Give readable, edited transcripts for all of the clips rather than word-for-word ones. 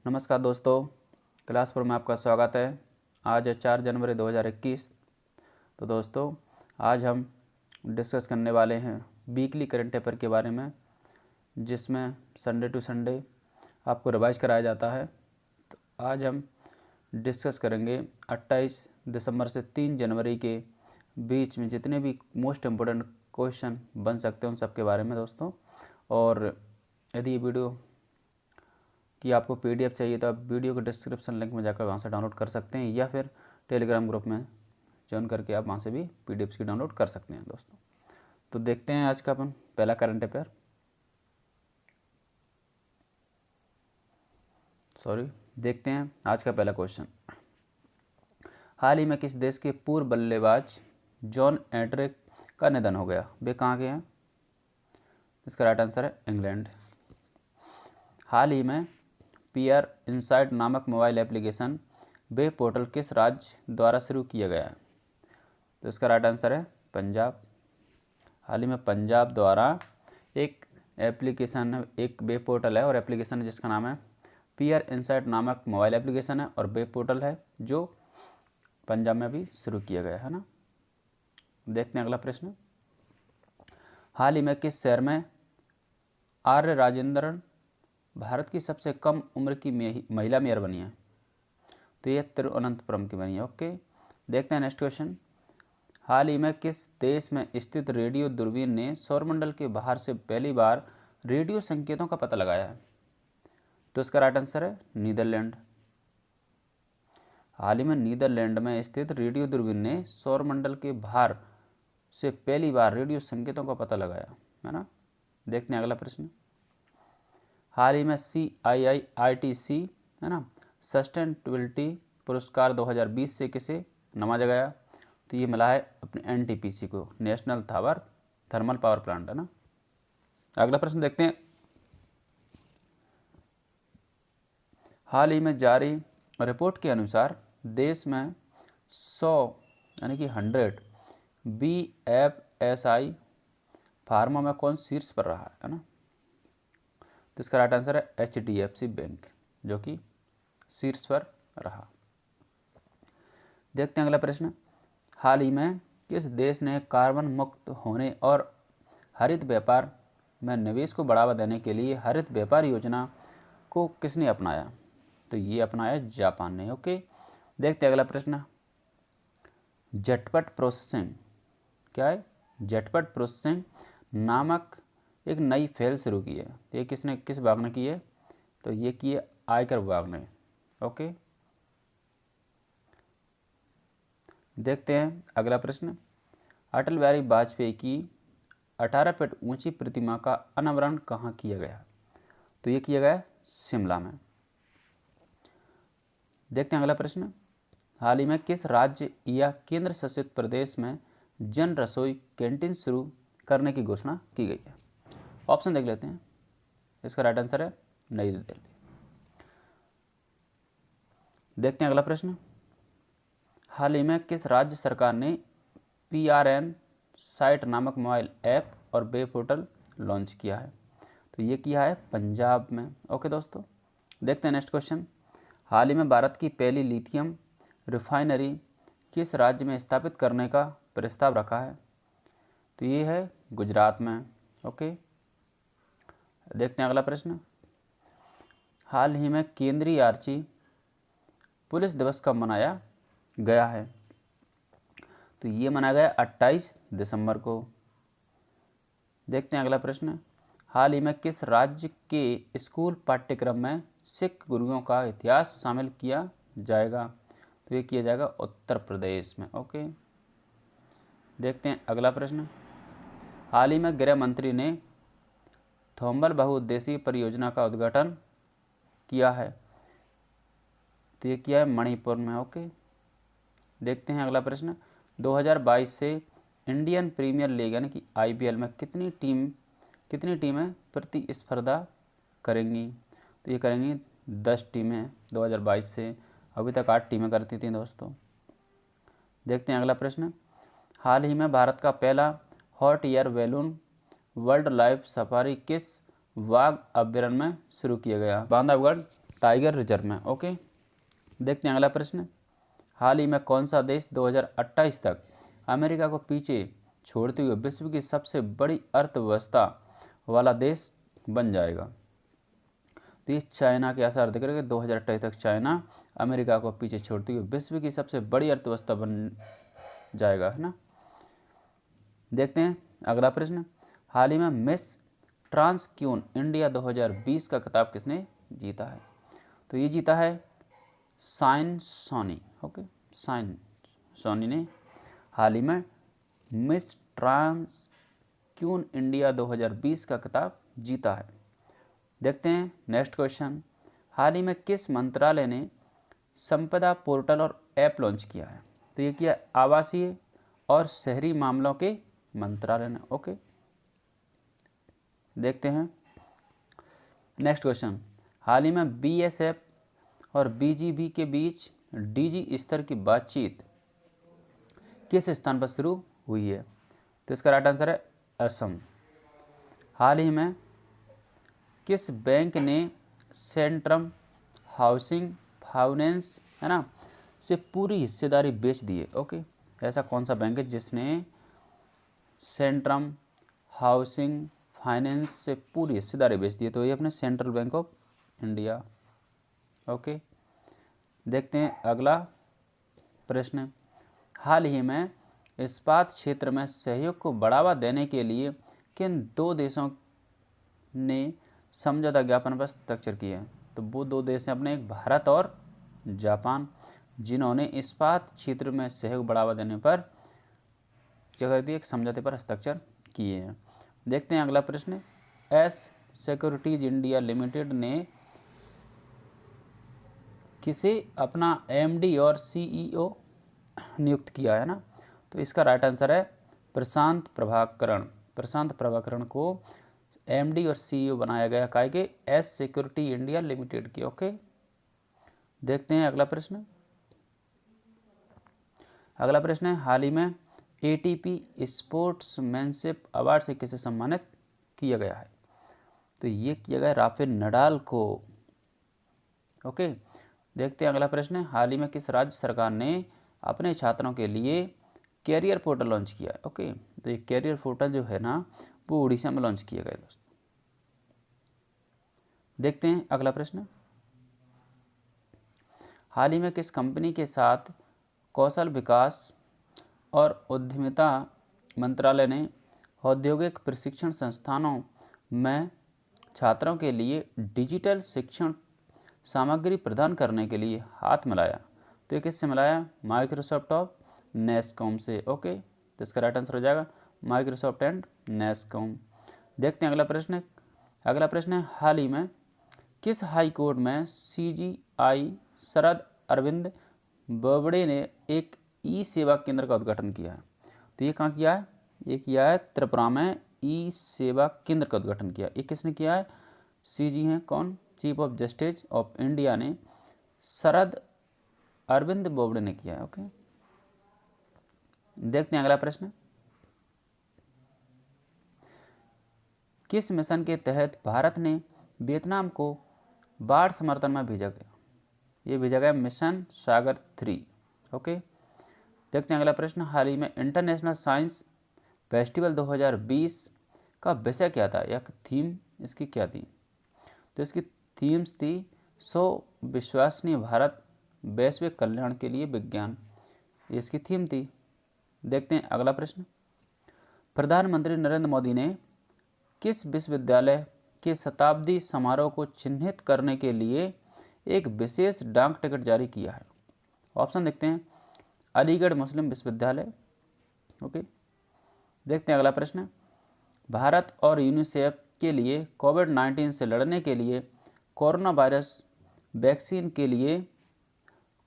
नमस्कार दोस्तों, क्लास पर में आपका स्वागत है। आज है 4 जनवरी 2021। तो दोस्तों, आज हम डिस्कस करने वाले हैं वीकली करंट अफेयर के बारे में, जिसमें संडे टू संडे आपको रिवाइज कराया जाता है। तो आज हम डिस्कस करेंगे 28 दिसंबर से 3 जनवरी के बीच में जितने भी मोस्ट इम्पोर्टेंट क्वेश्चन बन सकते हैं उन सब के बारे में दोस्तों। और यदि ये वीडियो कि आपको पीडीएफ चाहिए तो आप वीडियो के डिस्क्रिप्शन लिंक में जाकर वहाँ से डाउनलोड कर सकते हैं, या फिर टेलीग्राम ग्रुप में ज्वाइन करके आप वहाँ से भी पीडीएफ की डाउनलोड कर सकते हैं दोस्तों। तो देखते हैं आज का अपन पहला करंट अफेयर। देखते हैं आज का पहला क्वेश्चन। हाल ही में किस देश के पूर्व बल्लेबाज जॉन एड्रिक का निधन हो गया? वे कहाँ के हैं? इसका राइट आंसर है इंग्लैंड। हाल ही में पीआर इनसाइट नामक मोबाइल एप्लीकेशन वेब पोर्टल किस राज्य द्वारा शुरू किया गया है? तो इसका राइट आंसर है पंजाब। हाल ही में पंजाब द्वारा एक एप्लीकेशन, एक वेब पोर्टल है और एप्लीकेशन जिसका नाम है पीआर इनसाइट नामक मोबाइल एप्लीकेशन है और वेब पोर्टल है जो पंजाब में अभी शुरू किया गया है ना। देखते हैं अगला प्रश्न। हाल ही में किस शहर में आर्य राजेंद्रन भारत की सबसे कम उम्र की महिला मेयर बनी है? तो ये तिरुवनंतपुरम की बनी है। ओके, देखते हैं नेक्स्ट क्वेश्चन। हाल ही में किस देश में स्थित रेडियो दूरबीन ने सौरमंडल के बाहर से पहली बार रेडियो संकेतों का पता लगाया है? तो इसका राइट आंसर है नीदरलैंड। हाल ही में नीदरलैंड में स्थित रेडियो दूरबीन ने सौरमंडल के बाहर से पहली बार रेडियो संकेतों का पता लगाया है ना। देखते हैं अगला प्रश्न। हाल ही में CIIRTC है ना सस्टेनेबिलिटी पुरस्कार 2020 से किसे नवाजा गया? तो ये मिला है अपने NTPC को, नेशनल थर्मल पावर प्लांट है ना। अगला प्रश्न देखते हैं। हाल ही में जारी रिपोर्ट के अनुसार देश में 100 यानी कि 100 BFSI फार्मा में कौन शीर्ष पर रहा है ना? तो इसका राइट आंसर है HDFC बैंक, जो कि शीर्ष पर रहा। देखते हैं अगला प्रश्न। हाल ही में किस देश ने कार्बन मुक्त होने और हरित व्यापार में निवेश को बढ़ावा देने के लिए हरित व्यापार योजना को किसने अपनाया? तो ये अपनाया जापान ने। ओके, देखते हैं अगला प्रश्न। झटपट प्रोसेसिंग क्या है? झटपट प्रोसेसिंग नामक एक नई फेल शुरू की है। ये किस विभाग ने की है? तो ये की है आयकर विभाग ने। ओके, देखते हैं अगला प्रश्न। अटल बिहारी वाजपेयी की 18 फीट ऊंची प्रतिमा का अनावरण कहाँ किया गया? तो ये किया गया शिमला में। देखते हैं अगला प्रश्न। हाल ही में किस राज्य या केंद्र शासित प्रदेश में जन रसोई कैंटीन शुरू करने की घोषणा की गई है? ऑप्शन देख लेते हैं। इसका राइट आंसर है नई दिल्ली। देखते हैं अगला प्रश्न। हाल ही में किस राज्य सरकार ने PRN साइट नामक मोबाइल ऐप और वेब पोर्टल लॉन्च किया है? तो ये किया है पंजाब में। ओके दोस्तों, देखते हैं नेक्स्ट क्वेश्चन। हाल ही में भारत की पहली लिथियम रिफाइनरी किस राज्य में स्थापित करने का प्रस्ताव रखा है? तो ये है गुजरात में। ओके, देखते हैं अगला प्रश्न। हाल ही में केंद्रीय आर्ची पुलिस दिवस कब मनाया गया है? तो ये मनाया गया 28 दिसंबर को। देखते हैं अगला प्रश्न। हाल ही में किस राज्य के स्कूल पाठ्यक्रम में सिख गुरुओं का इतिहास शामिल किया जाएगा? तो ये किया जाएगा उत्तर प्रदेश में। ओके, देखते हैं अगला प्रश्न। हाल ही में गृह मंत्री ने थोम्बल बहुउद्देशीय परियोजना का उद्घाटन किया है। तो ये किया है मणिपुर में। ओके, देखते हैं अगला प्रश्न। 2022 से इंडियन प्रीमियर लीग यानी कि IPL में कितनी टीमें प्रतिस्पर्धा करेंगी? तो ये करेंगी 10 टीमें 2022 से। अभी तक 8 टीमें करती थी दोस्तों। देखते हैं अगला प्रश्न। हाल ही में भारत का पहला hot air balloon world life safari किस वाघ अभ्यारण्य में शुरू किया गया? बांधवगढ़ टाइगर रिजर्व में। ओके, देखते हैं अगला प्रश्न। हाल ही में कौन सा देश 2028 तक अमेरिका को पीछे छोड़ते हुए विश्व की सबसे बड़ी अर्थव्यवस्था वाला देश बन जाएगा? तो ये चाइना के आसार दिख रहे हैं कि 2028 तक चाइना अमेरिका को पीछे छोड़ते हुए विश्व की सबसे बड़ी अर्थव्यवस्था बन जाएगा, है ना। देखते हैं अगला प्रश्न। हाल ही में मिस ट्रांसक्यून इंडिया 2020 का खिताब किसने जीता है? तो ये जीता है साइन सोनी। ओके, साइन सोनी ने हाल ही में मिस ट्रांसक्यून इंडिया 2020 का खिताब जीता है। देखते हैं नेक्स्ट क्वेश्चन। हाल ही में किस मंत्रालय ने संपदा पोर्टल और ऐप लॉन्च किया है? तो ये किया आवासीय और शहरी मामलों के मंत्रालय ने। ओके, देखते हैं नेक्स्ट क्वेश्चन। हाल ही में बीएसएफ और बीजीबी के बीच डीजी स्तर की बातचीत किस स्थान पर शुरू हुई है? तो इसका राइट आंसर है असम। हाल ही में किस बैंक ने सेंट्रम हाउसिंग फाइनेंस, है ना, से पूरी हिस्सेदारी बेच दी है? ओके, ऐसा कौन सा बैंक है जिसने सेंट्रम हाउसिंग फाइनेंस से पूरी हिस्सेदारी बेच दी है? तो ये अपने central bank of India. Okay, देखते हैं अगला प्रश्न। हाल ही में इस्पात क्षेत्र में सहयोग को बढ़ावा देने के लिए किन दो देशों ने समझौता ज्ञापन पर हस्ताक्षर किए हैं? तो वो दो देश हैं अपने, एक भारत और जापान, जिन्होंने इस्पात क्षेत्र में सहयोग बढ़ावा देने पर क्या कर दिया, एक समझौते पर हस्ताक्षर किए हैं। देखते हैं अगला प्रश्न। एस सिक्योरिटीज इंडिया लिमिटेड ने किसे अपना एमडी और सीईओ नियुक्त किया है ना? तो इसका राइट आंसर है प्रशांत प्रभाकरण। प्रशांत प्रभाकरण को एमडी और सीईओ बनाया गया काय के एस सिक्योरिटी इंडिया लिमिटेड की। ओके, देखते हैं अगला प्रश्न। अगला प्रश्न है हाल ही में एटीपी स्पोर्ट्समैनशिप अवार्ड से किसे सम्मानित किया गया है? तो ये किया गया राफेल नडाल को। ओके, देखते हैं अगला प्रश्न है हाल ही में किस राज्य सरकार ने अपने छात्रों के लिए कैरियर पोर्टल लॉन्च किया है? ओके, तो ये कैरियर पोर्टल जो है ना वो उड़ीसा में लॉन्च किया गया है दोस्तों। देखते हैं अगला प्रश्न। हाल ही में किस कंपनी के साथ कौशल विकास और उद्यमिता मंत्रालय ने औद्योगिक प्रशिक्षण संस्थानों में छात्रों के लिए डिजिटल शिक्षण सामग्री प्रदान करने के लिए हाथ मिलाया? तो ये किससे मिलाया? माइक्रोसॉफ्ट और नेस्कॉम से। ओके, तो इसका राइट आंसर हो जाएगा माइक्रोसॉफ्ट एंड नेस्कॉम। देखते हैं अगला प्रश्न। अगला प्रश्न है हाल ही में किस हाई कोर्ट में सीजीआई शरद अरविंद बोबड़े ने एक ई सेवा केंद्र का उद्घाटन किया है? तो ये कहाँ किया है? ये किया है त्रिपुरा में ई सेवा केंद्र का उद्घाटन किया। ये किसने किया है? सीजी हैं कौन? Chief of justice of India ने शरद अरविंद बोबड़े ने किया है। ओके, देखते हैं अगला प्रश्न। किस मिशन के तहत भारत ने वियतनाम को बाढ़ समर्थन में भेजा गया? ये भेजा गया मिशन सागर 3। ओके, देखते हैं अगला प्रश्न। हाल ही में इंटरनेशनल साइंस फेस्टिवल 2020 का विषय क्या था या थीम इसकी क्या थी? तो इसकी थीम्स थी 100 विश्वसनीय भारत वैश्विक कल्याण के लिए विज्ञान, इसकी थीम थी। देखते हैं अगला प्रश्न। प्रधानमंत्री नरेंद्र मोदी ने किस विश्वविद्यालय के शताब्दी समारोह को चिन्हित करने के लिए एक विशेष डाक टिकट जारी किया है? ऑप्शन देखते हैं अलीगढ़ मुस्लिम विश्वविद्यालय। ओके, देखते हैं अगला प्रश्न। भारत और यूनिसेफ के लिए कोविड-19 से लड़ने के लिए कोरोना वायरस वैक्सीन के लिए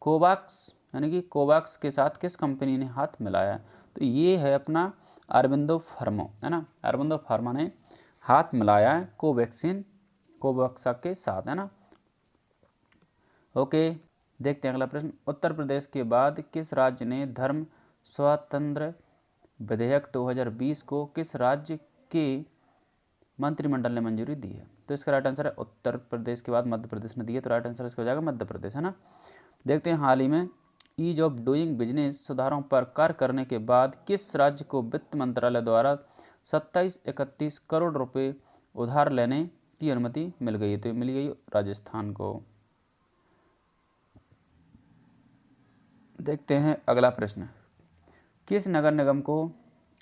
कोवैक्स यानी कि कोवैक्स के साथ किस कंपनी ने हाथ मिलाया? तो ये है अपना अरबिंदो फार्मा, है ना। अरबिंदो फार्मा ने हाथ मिलाया है कोवैक्सीन कोवैक्स के साथ, है ना। ओके, देखते हैं अगला प्रश्न। उत्तर प्रदेश के बाद किस राज्य ने धर्म स्वातंत्र्य विधेयक 2020 को किस राज्य के मंत्रिमंडल ने मंजूरी दी है। तो इसका राइट आंसर है उत्तर प्रदेश के बाद मध्य प्रदेश ने दी है, तो राइट आंसर इसका हो जाएगा मध्य प्रदेश, है ना। देखते हैं हाल ही में ईज ऑफ डूइंग बिजनेस सुधारों पर कार्य करने के बाद किस राज्य को वित्त मंत्रालय द्वारा 27-31 करोड़ रुपए उधार लेने की अनुमति मिल गई है? तो मिल गई राजस्थान को। देखते हैं अगला प्रश्न, किस नगर निगम को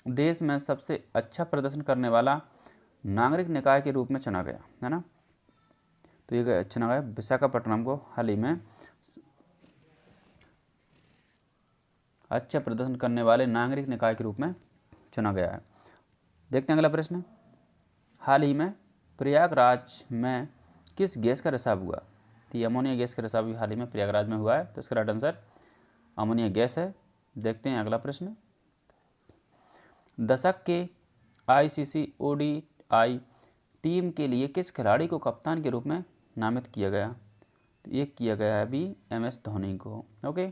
देश में सबसे अच्छा प्रदर्शन करने वाला नागरिक निकाय के रूप में चुना गया, है ना। तो ये चुना गया विशाखापट्टनम को हाल ही में अच्छा प्रदर्शन करने वाले नागरिक निकाय के रूप में चुना गया है। देखते हैं अगला प्रश्न, हाल ही में प्रयागराज में किस गैस का रिसाव हुआ? तो ये अमोनिया गैस का रिसाव भी हाल ही में प्रयागराज में हुआ है, तो इसका राइट आंसर अमोनिया गैस है। देखते हैं अगला प्रश्न, दशक के ICC ODI टीम के लिए किस खिलाड़ी को कप्तान के रूप में नामित किया गया? तो ये किया गया है अभी MS धोनी को। ओके,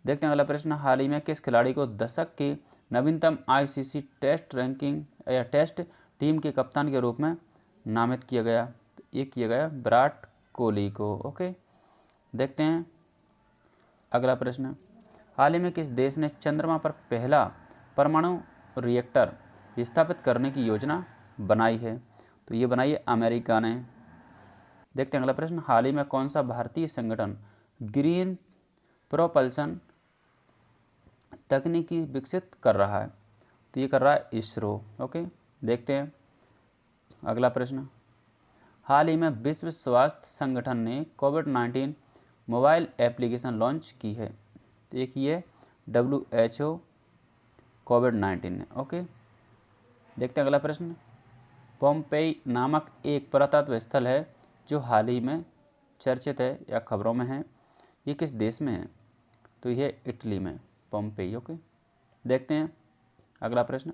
देखते हैं अगला प्रश्न, हाल ही में किस खिलाड़ी को दशक के नवीनतम ICC टेस्ट रैंकिंग या टेस्ट टीम के कप्तान के रूप में नामित किया गया? तो ये किया गया विराट कोहली को। ओके, देखते हैं अगला प्रश्न, हाल ही में किस देश ने चंद्रमा पर पहला परमाणु रिएक्टर स्थापित करने की योजना बनाई है? तो ये बनाई है अमेरिका ने। देखते हैं अगला प्रश्न, हाल ही में कौन सा भारतीय संगठन ग्रीन प्रोपल्सन तकनीकी विकसित कर रहा है? तो ये कर रहा है इसरो। ओके, देखते हैं अगला प्रश्न, हाल ही में विश्व स्वास्थ्य संगठन ने कोविड-19 मोबाइल एप्लीकेशन लॉन्च की है? तो एक ये WHO कोविड-19 ने। ओके, देखते हैं अगला प्रश्न, पोम्पेई नामक एक पुरातत्व स्थल है जो हाल ही में चर्चित है या खबरों में है, ये किस देश में है? तो यह इटली में पोम्पेई। ओके, देखते हैं अगला प्रश्न,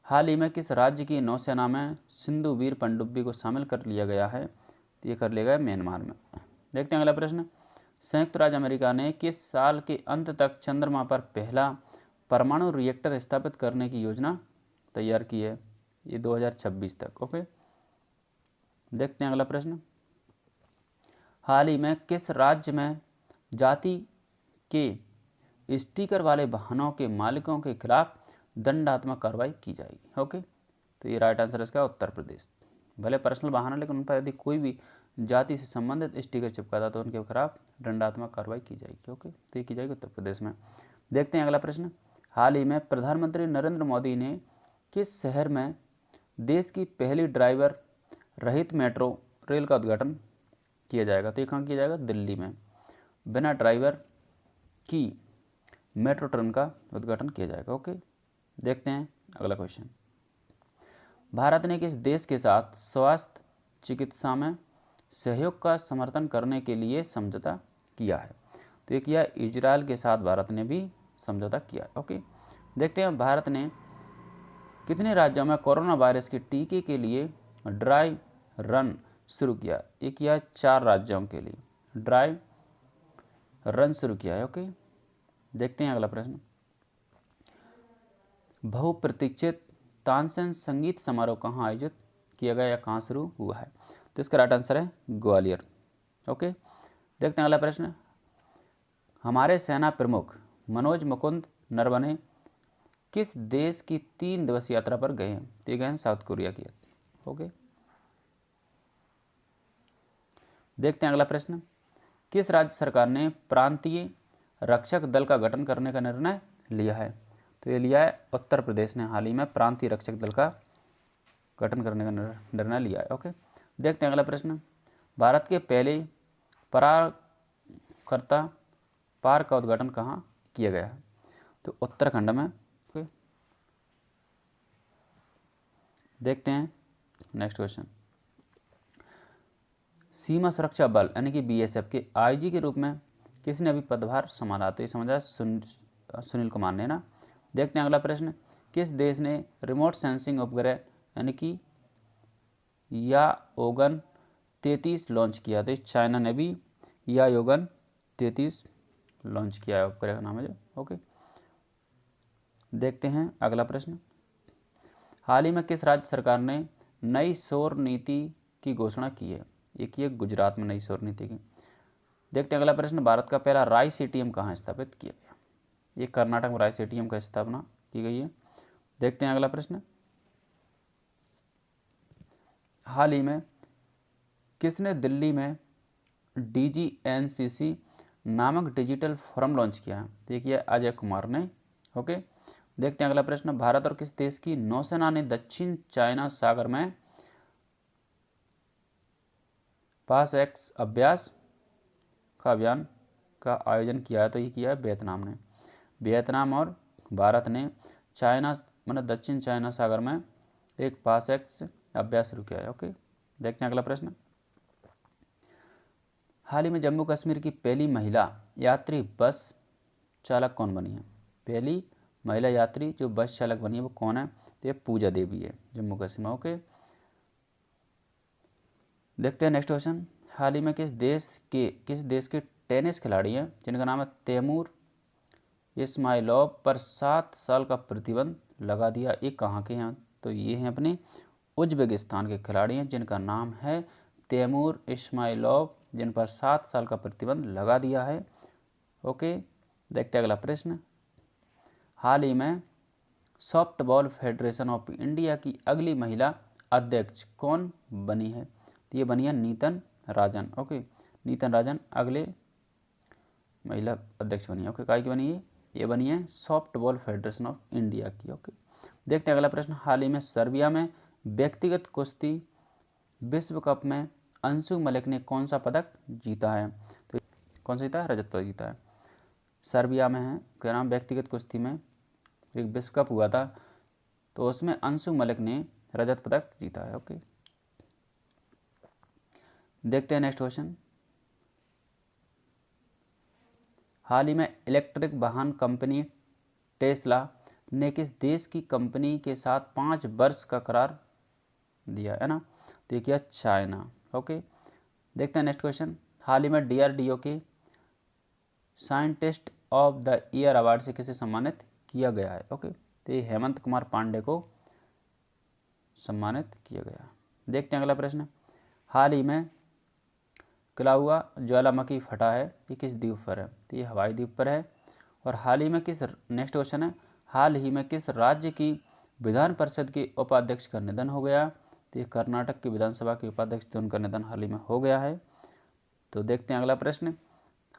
हाल ही में किस राज्य की नौसेना में सिंधु वीर पनडुब्बी को शामिल कर लिया गया है? तो ये कर लिया गया म्यांमार में। देखते हैं अगला प्रश्न, संयुक्त राज्य अमेरिका ने किस साल के अंत तक चंद्रमा पर पहला परमाणु रिएक्टर स्थापित करने की योजना तैयार की है? ये 2026 तक। ओके, देखते हैं अगला प्रश्न, हाल ही में किस राज्य में जाति के स्टिकर वाले वाहनों के मालिकों के खिलाफ दंडात्मक कार्रवाई की जाएगी? ओके, तो ये राइट आंसर इसका उत्तर प्रदेश। भले पर्सनल वाहन है लेकिन उन पर यदि कोई भी जाति से संबंधित स्टिकर चिपकाता तो उनके खिलाफ दंडात्मक कार्रवाई की जाएगी। ओके, तो ये की जाएगी उत्तर प्रदेश में। देखते हैं अगला प्रश्न, हाल ही में प्रधानमंत्री नरेंद्र मोदी ने किस शहर में देश की पहली ड्राइवर रहित मेट्रो रेल का उद्घाटन किया जाएगा? तो ये कहाँ किया जाएगा? दिल्ली में बिना ड्राइवर की मेट्रो ट्रेन का उद्घाटन किया जाएगा। ओके, देखते हैं अगला क्वेश्चन, भारत ने किस देश के साथ स्वास्थ्य चिकित्सा में सहयोग का समर्थन करने के लिए समझौता किया है? तो ये किया इजराइल के साथ भारत ने भी समझौता किया है। ओके, देखते हैं भारत ने कितने राज्यों में कोरोना वायरस के टीके के लिए ड्राई रन शुरू किया? ये किया 4 राज्यों के लिए ड्राई रन शुरू किया है। ओके, देखते हैं अगला प्रश्न, बहुप्रतीक्षित तानसेन संगीत समारोह कहाँ आयोजित किया गया या कहाँ शुरू हुआ है? तो इसका राइट आंसर है ग्वालियर। ओके, देखते हैं अगला प्रश्न, हमारे सेना प्रमुख मनोज मुकुंद नरवणे किस देश की 3 दिवसीय यात्रा पर गए हैं? तो गए हैं साउथ कोरिया की। ओके, देखते हैं अगला प्रश्न, किस राज्य सरकार ने प्रांतीय रक्षक दल का गठन करने का निर्णय लिया है? तो ये लिया है उत्तर प्रदेश ने हाल ही में प्रांतीय रक्षक दल का गठन करने का निर्णय लिया है। ओके, देखते हैं अगला प्रश्न, भारत के पहले पराकर्ता पार्क का उद्घाटन कहाँ किया गया है? तो उत्तराखंड में। ओके, देखते हैं नेक्स्ट क्वेश्चन, सीमा सुरक्षा बल यानी कि BSF के IG के रूप में किसने अभी पदभार संभाला? तो ये समझा सुनील कुमार ने ना। देखते हैं अगला प्रश्न, किस देश ने रिमोट सेंसिंग उपग्रह यानी कि याओगन 33 लॉन्च किया? तो चाइना ने भी याओगन 33 लॉन्च किया है, उपग्रह का नाम है जो। ओके, देखते हैं अगला प्रश्न, हाल ही में किस राज्य सरकार ने नई सौर नीति की घोषणा की है? एक ये गुजरात में नई सौर नीति की। देखते हैं अगला प्रश्न, भारत का पहला राइस एटीएम कहाँ स्थापित किया गया? ये कर्नाटक में राइस एटीएम का स्थापना की गई है। देखते हैं अगला प्रश्न, हाल ही में किसने दिल्ली में DGNCC नामक डिजिटल फोरम लॉन्च किया है? देखिए अजय कुमार ने। ओके, देखते हैं अगला प्रश्न, भारत और किस देश की नौसेना ने दक्षिण चाइना सागर में पास-एक्स अभ्यास का अभियान का आयोजन किया है? तो ये किया है वियतनाम ने। वियतनाम और भारत ने चाइना मतलब दक्षिण चाइना सागर में एक पास-एक्स अभ्यास शुरू किया है। ओके, देखते हैं अगला प्रश्न, हाल ही में जम्मू कश्मीर की पहली महिला यात्री बस चालक कौन बनी है? पहली महिला यात्री जो बस चालक बनी है वो कौन है? तो ये पूजा देवी है, जम्मू कश्मीर में। ओके, देखते हैं नेक्स्ट क्वेश्चन, हाल ही में किस देश के टेनिस खिलाड़ी हैं जिनका नाम है तैमूर इस्माइलोव पर 7 साल का प्रतिबंध लगा दिया? ये कहाँ के हैं? तो ये हैं अपने उज्बेकिस्तान के खिलाड़ी हैं जिनका नाम है तैमूर इस्माइलोव, जिन पर 7 साल का प्रतिबंध लगा दिया है। ओके, देखते हैं अगला प्रश्न, हाल ही में सॉफ्टबॉल फेडरेशन ऑफ इंडिया की अगली महिला अध्यक्ष कौन बनी है? तो ये बनी है नीतन राजन। ओके, नीतन राजन अगले महिला अध्यक्ष बनी है। ओके, काय की बनी है? ये बनी है सॉफ्टबॉल फेडरेशन ऑफ इंडिया की। ओके, देखते हैं अगला प्रश्न, हाल ही में सर्बिया में व्यक्तिगत कुश्ती विश्व कप में अंशु मलिक ने कौन सा पदक जीता है? तो कौन सा जीता है? रजत पदक जीता है। सर्बिया में है क्या नाम, व्यक्तिगत कुश्ती में एक विश्व कप हुआ था तो उसमें अंशु मलिक ने रजत पदक जीता है। ओके, देखते हैं नेक्स्ट क्वेश्चन, हाल ही में इलेक्ट्रिक वाहन कंपनी टेस्ला ने किस देश की कंपनी के साथ 5 वर्ष का करार दिया है ना? तो ये किया चाइना। ओके, देखते हैं नेक्स्ट क्वेश्चन, हाल ही में DRDO के scientist of the year award से किसे सम्मानित किया गया है? ओके, तो ये हेमंत कुमार पांडे को सम्मानित किया गया। देखते हैं अगला प्रश्न, हाल ही में क्लाउआ ज्वालामुखी फटा है, ये किस द्वीप पर है? तो ये हवाई द्वीप पर है। और हाल ही में किस, नेक्स्ट क्वेश्चन है, हाल ही में किस राज्य की विधान परिषद के उपाध्यक्ष का निधन हो गया? तो ये कर्नाटक की विधानसभा के उपाध्यक्ष थे, उनका निधन हाल ही में हो गया है। तो देखते हैं अगला प्रश्न,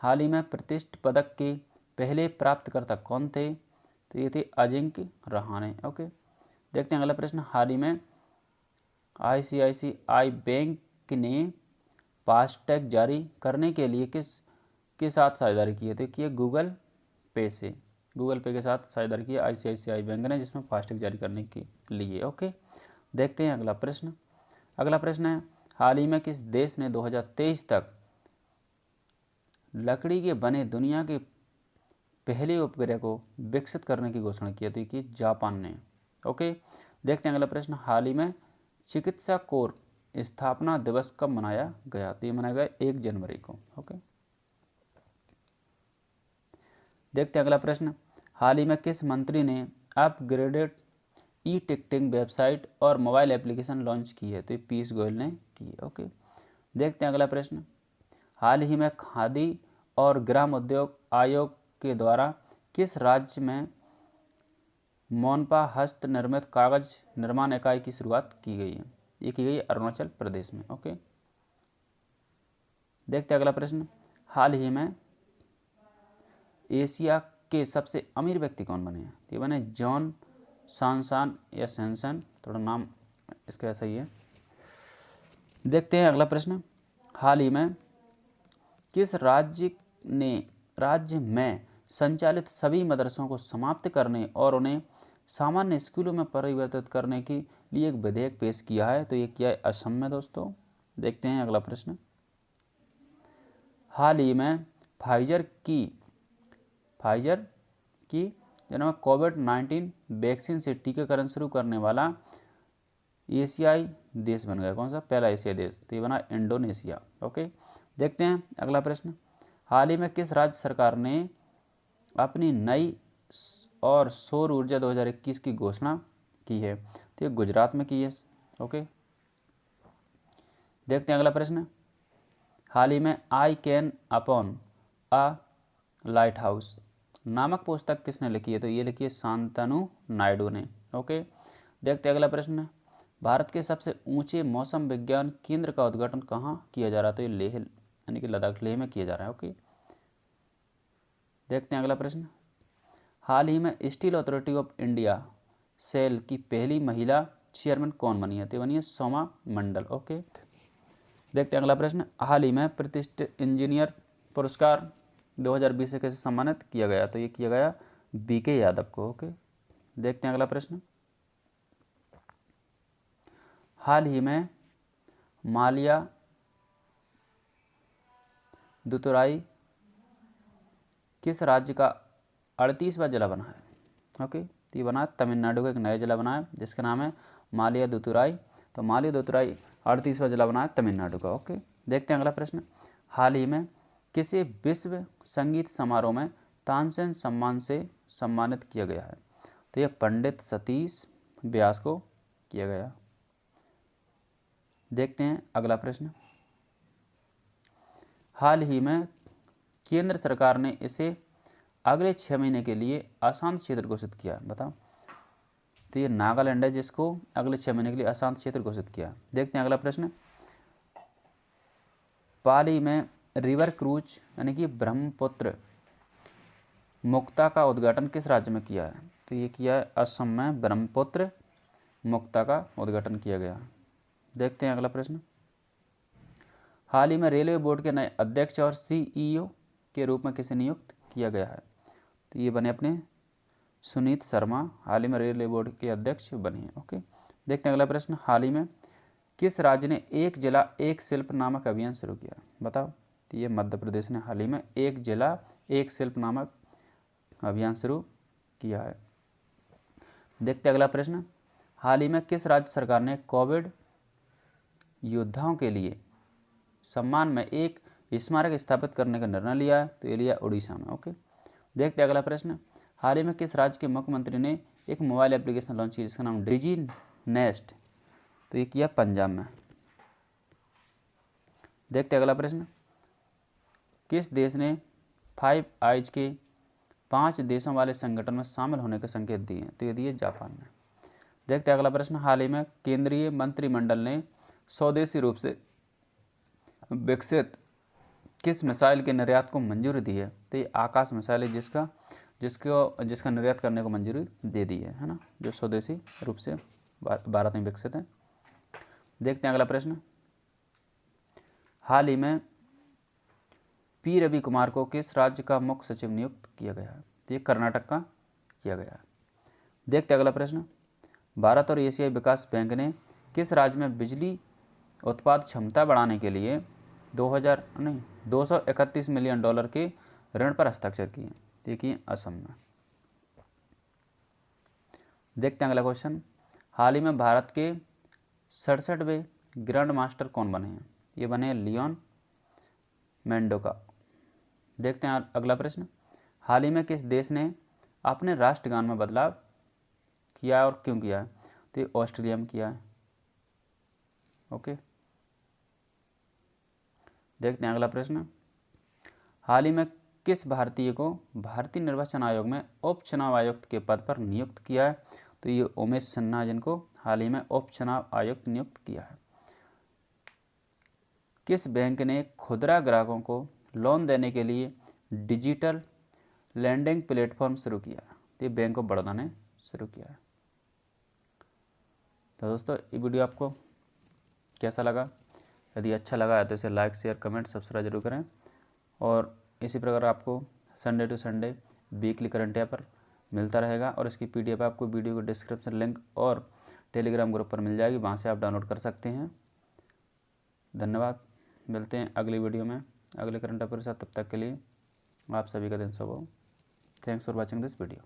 हाल ही में प्रतिष्ठित पदक के पहले प्राप्तकर्ता कौन थे? तो ये थे अजिंक्य रहाणे। ओके, देखते हैं अगला प्रश्न, हाल ही में ICICI बैंक ने फास्टैग जारी करने के लिए किसके साथ साझेदारी की है? तो किए गूगल पे से, गूगल पे के साथ साझेदारी की है ICICI बैंक ने, जिसमें फास्टैग जारी करने के लिए। ओके, देखते हैं अगला प्रश्न, अगला प्रश्न है, हाल ही में किस देश ने 2023 तक लकड़ी के बने दुनिया के पहले उपग्रह को विकसित करने की घोषणा की थी? कि जापान ने। ओके, देखते हैं अगला प्रश्न, हाल ही में चिकित्सा कोर स्थापना दिवस कब मनाया गया? तो ये मनाया गया 1 जनवरी को। ओके, देखते हैं अगला प्रश्न, हाल ही में किस मंत्री ने अपग्रेडेड टिकटिंग वेबसाइट और मोबाइल एप्लीकेशन लॉन्च की है? तो ये पीयूष गोयल ने की है। ओके, देखते हैं अगला प्रश्न, हाल ही में खादी और ग्राम उद्योग आयोग के द्वारा किस राज्य में मोनपा हस्त निर्मित कागज निर्माण इकाई की शुरुआत की गई है? ये की गई है अरुणाचल प्रदेश में। ओके, देखते हैं अगला प्रश्न, हाल ही में एशिया के सबसे अमीर व्यक्ति कौन बने हैं? ये बने जॉन सांसान या सैनसन, थोड़ा नाम इसका ऐसा ही है। देखते हैं अगला प्रश्न, हाल ही में किस राज्य में संचालित सभी मदरसों को समाप्त करने और उन्हें सामान्य स्कूलों में परिवर्तित करने के लिए एक विधेयक पेश किया है? तो ये किया है असम में दोस्तों। देखते हैं अगला प्रश्न, हाल ही में फाइजर की जो कोविड-19 वैक्सीन से टीकाकरण शुरू करने वाला एशियाई देश बन गया। कौन सा? पहला एशियाई देश, तो ये बना इंडोनेशिया। ओके, देखते हैं अगला प्रश्न, हाल ही में किस राज्य सरकार ने अपनी नई और सौर ऊर्जा 2021 की घोषणा की है? तो ये गुजरात में की है। ओके, देखते हैं अगला प्रश्न। हाल ही में I can upon a light house नामक पुस्तक किसने लिखी है? तो ये लिखी है शांतनु नायडू ने। ओके, देखते हैं अगला प्रश्न। भारत के सबसे ऊंचे मौसम विज्ञान केंद्र का उद्घाटन कहाँ किया जा रहा है? तो ये लेह यानी कि लद्दाख लेह में किया जा रहा है। ओके, देखते हैं अगला प्रश्न। हाल ही में steel authority of India SAIL की पहली महिला चेयरमैन कौन बनी है? तो बनी है सोमा मंडल। ओके, देखते हैं अगला प्रश्न। हाल ही में प्रतिष्ठित इंजीनियर पुरस्कार 2020 से कैसे सम्मानित किया गया? तो ये किया गया बीके यादव को। ओके, देखते हैं अगला प्रश्न। हाल ही में मालिया दुतुराई किस राज्य का 38वां जिला बना है? ओके, तो ये बना तमिलनाडु का एक नया जिला बना है जिसका नाम है मालिया दुतुराई। तो मालिया दुतुराई 38वां जिला बना है तमिलनाडु का। ओके, देखते हैं अगला प्रश्न। हाल ही में किसी विश्व संगीत समारोह में तानसेन सम्मान से सम्मानित किया गया है? तो यह पंडित सतीश व्यास को किया गया। देखते हैं अगला प्रश्न। हाल ही में केंद्र सरकार ने इसे अगले 6 महीने के लिए अशांत क्षेत्र घोषित किया। बताओ, तो ये नागालैंड है जिसको अगले 6 महीने के लिए अशांत क्षेत्र घोषित किया। देखते हैं अगला प्रश्न। पाली में रिवर क्रूज यानी कि ब्रह्मपुत्र मुक्ता का उद्घाटन किस राज्य में किया है? तो ये किया है असम में ब्रह्मपुत्र मुक्ता का उद्घाटन किया गया। देखते हैं अगला प्रश्न। हाल ही में रेलवे बोर्ड के नए अध्यक्ष और सीईओ के रूप में किसे नियुक्त किया गया है? तो ये बने अपने सुनीत शर्मा, हाल ही में रेलवे बोर्ड के अध्यक्ष बने हैं। ओके, देखते हैं अगला प्रश्न। हाल ही में किस राज्य ने एक जिला एक शिल्प नामक अभियान शुरू किया? बताओ, तो ये मध्य प्रदेश ने हाल ही में एक जिला एक शिल्प नामक अभियान शुरू किया है। देखते हैं अगला प्रश्न। हाल ही में किस राज्य सरकार ने कोविड योद्धाओं के लिए सम्मान में एक स्मारक स्थापित करने का निर्णय लिया है? तो ये लिया उड़ीसा में। ओके, देखते हैं अगला प्रश्न। हाल ही में किस राज्य के मुख्यमंत्री ने एक मोबाइल एप्लीकेशन लॉन्च की जिसका नाम डिजी नेस्ट? तो ये किया पंजाब में। देखते हैं अगला प्रश्न। किस देश ने 5 आइज के 5 देशों वाले संगठन में शामिल होने के संकेत दिए हैं? तो ये दिए जापान में। देखते हैं अगला प्रश्न। हाल ही में केंद्रीय मंत्रिमंडल ने स्वदेशी रूप से विकसित किस मिसाइल के निर्यात को मंजूरी दी है? तो ये आकाश मिसाइल है जिसका निर्यात करने को मंजूरी दे दी है ना, जो स्वदेशी रूप से भारत में विकसित है। देखते हैं अगला प्रश्न। हाल ही में पी रवि कुमार को किस राज्य का मुख्य सचिव नियुक्त किया गया है? तो ये कर्नाटक का किया गया है। देखते हैं अगला प्रश्न। भारत और एशियाई विकास बैंक ने किस राज्य में बिजली उत्पाद क्षमता बढ़ाने के लिए 231 मिलियन डॉलर के ऋण पर हस्ताक्षर किए? देखिए असम में। देखते हैं अगला क्वेश्चन। हाल ही में भारत के 67वें ग्रैंड मास्टर कौन बने हैं? ये बने हैं लियोन मेंडोका। देखते हैं अगला प्रश्न। हाल ही में किस देश ने अपने राष्ट्रगान में बदलाव किया है और क्यों किया है? तो ये ऑस्ट्रेलिया में किया है। ओके, देखते हैं अगला प्रश्न। हाल ही में किस भारतीय को भारतीय निर्वाचन आयोग में उप चुनाव आयुक्त के पद पर नियुक्त किया है? तो ये उमेश सिन्हा जिनको हाल ही में उप चुनाव आयुक्त नियुक्त किया है। किस बैंक ने खुदरा ग्राहकों को लोन देने के लिए डिजिटल लैंडिंग प्लेटफॉर्म शुरू किया? तो ये बैंक ऑफ बड़ौदा ने शुरू किया है। तो दोस्तों, ये वीडियो आपको कैसा लगा? यदि अच्छा लगा है तो इसे लाइक शेयर कमेंट सब्सक्राइब जरूर करें। और इसी प्रकार आपको Sunday to Sunday weekly current affair मिलता रहेगा और इसकी PDF आपको वीडियो के डिस्क्रिप्शन लिंक और टेलीग्राम ग्रुप पर मिल जाएगी, वहाँ से आप डाउनलोड कर सकते हैं। धन्यवाद, मिलते हैं अगली वीडियो में अगले करंट अफेयर के साथ। तब तक के लिए आप सभी का दिन शुभ हो। Thanks for watching this video.